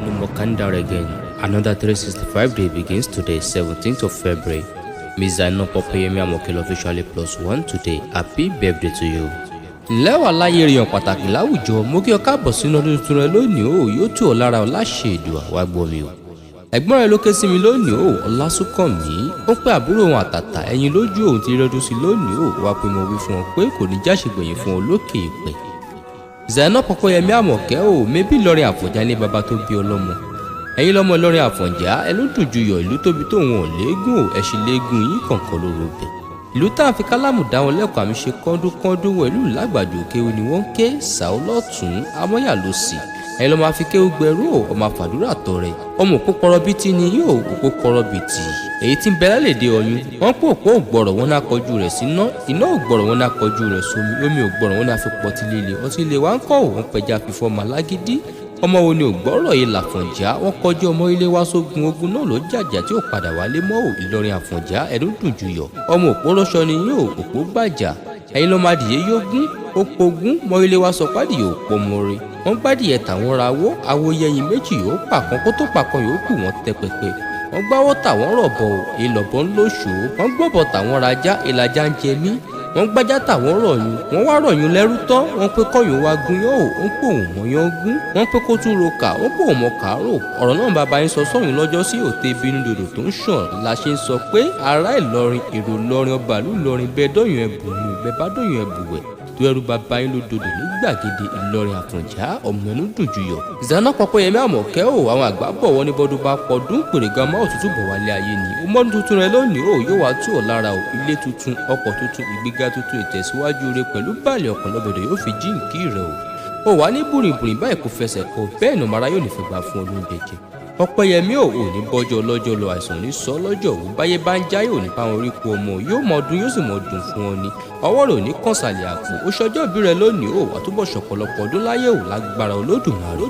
No more countdown again. Another 365 day begins today, 17th of February. Miss Zainab Popeyemi Amokel officially +1 today. Happy birthday to you. Ǹlẹ́ wà láyé èèyàn pàtàkì láwùjọ, mo kí ọ káàbọ̀ sínú ọdún tuntun rẹ lónìí o, yóò tù ọ́ lára ọlá ṣe ìdùà wá gbọ́ mi o. Ẹ̀gbọ́n rẹ ló ké sí mi lónìí o, Ọlásùnkànmí, ó pé àbúrò wọn àtàtà ẹ̀yìn lójú òun ti rẹ́dún sí lónìí o, wá pé mo wí fún ọ pé kò ní jáṣègbèyìn fún ọ lókè ìpẹ́. Zainab Popeyemi Amokel o, mébí Ìlọrin Àfọ̀njá ní baba tó bí ọlọ́mọ. Ẹ̀yin lọ́mọ Ìlọrin Àfọ̀njá, ẹnu dùn ju yọ̀ ìlú tóbi tóun ò léegun o, ẹ̀sìn léegun yín kọ̀ọ̀kan lóru bẹ̀. Ìlú tá a fi kálámù dá wọn lẹ́kọ̀ọ́ àmì ṣe kọ́ńdúkọ́ńdú wọ ìlú lágbàdo kéwu ni wọ́n ń ké sàó lọ́tún amọ́yà ló sì. Ẹ̀yin lọ́mọ afi kéwu gbẹrú o, ọmọ àfàdúrà tọrẹ. Ọmọ òpó kọrọ bíi ti ni yóò òpó kọrọ bíi ti. Èyí tí ń bẹ lálẹ́dẹ̀ ọyún. Wọ́n pò òpó ògbọ̀rọ̀ wọn náà kọjú rẹ̀ síná, iná ògbọ̀rọ̀ wọn náà kọjú rẹ̀ sómi, omi ògbọ̀rọ̀ wọn náà fi pọ̀ ti líle, ọtí ilé wa ń kọ́ òun pẹja fífọ́ màlágídí. Ọmọ wo ni ògbọ́rọ̀ yìí l'Àfọ̀njá, wọ́n kọjú ọmọ ilé wa sógun ogun náà ló jàjà tí ó padà wálé mọ́ ò. Ìlọrin Àfọ̀njá ẹnu dùn ju yọ̀, ọmọ òpó rọ́ṣọ ni yóò òpó gbàjà. Ẹ̀yin lọ́mọ adìyẹ yóò gún ó pogún mọ ilé wa sọ pádìyẹ ò pọ̀ mọ́re. Wọ́n gbádìyẹ tàwọn ra wó àwo yẹyin méjì yóò pàkan kó tó pàkan yóò kù wọ́n tẹ pẹpẹ. Wọ́n gbáwọ́ tàwọn rọ̀bọ̀ ò ìlọ̀bọ̀ ń lóṣòó. Wọ́n gbọ́bọ̀ tàwọn rajá ìlàjà ń jẹ mí. Wọ́n gbájá tàwọn rọ̀yún, wọ́n wá rọ̀yún lẹ́rú tán, wọ́n pé kọ́yún wa gun yóò, wọ́n pò wọ́n mọ́ yán gún, wọ́n pé kó tún roka, wọ́n pò wọ́n mọ́ kàárò. Ọ̀rọ̀ náà bàbá yín sọ sọ́yún lọ́jọ́ sí òde bínú dòdò tó ń ṣàn la ṣe ń sọ pé ará Ìlọrin èrò Ìlọrin ọba ìlú Ìlọrin bẹ́ẹ̀ dọ́yún ẹ̀bù mi bẹ́ẹ̀ bá dọ́yún ẹ̀bù wẹ̀ tó ẹrú bàbá yín ló dòdò ní gbàgede Ìlọrin Àfọ̀njá ọmọ ẹnu dùn ju yọ̀. Zainab Popeyemi Amokel o, àwọn àgbà bọ̀ wọ́n ní bọ́dún bá pọ̀dún pèrègàn máa òtútù bọ̀ wálé ayé ni. Ó mọ́dún tuntun rẹ lónìí o, yóò wá tù ọ́ lára o, ilé tuntun, ọkọ̀ tuntun, ìgbéga tuntun, ìtẹ̀síwájú rẹ pẹ̀lú báàlẹ̀ ọkàn lọ́bọ̀dọ̀ yóò fi jíǹkí rẹ o. Ó wà ní bùrìnbùrìn báyìí kò fẹsẹ̀ kọ bẹ́ẹ̀ nà mara yóò ní fi gbà fún ọdún jẹjẹ. Popeyemi ò ní bọ́jọ́ lọ́jọ́ lọ àìsàn ní sọ lọ́jọ́ òun báyé bá ń jáyé òní bá wọn rí ku ọmọ yóò mọ ọdún yóò sì mọ dùn fún ọ ni. Ọwọ́ rẹ̀ ò ní kàn sàlẹ̀ àpò ó ṣọjọ́ ìbí rẹ lónìí ó wà túbọ̀ ṣọ̀pọ̀lọpọ̀ ọdún láyé ò lágbára Olódùmarè.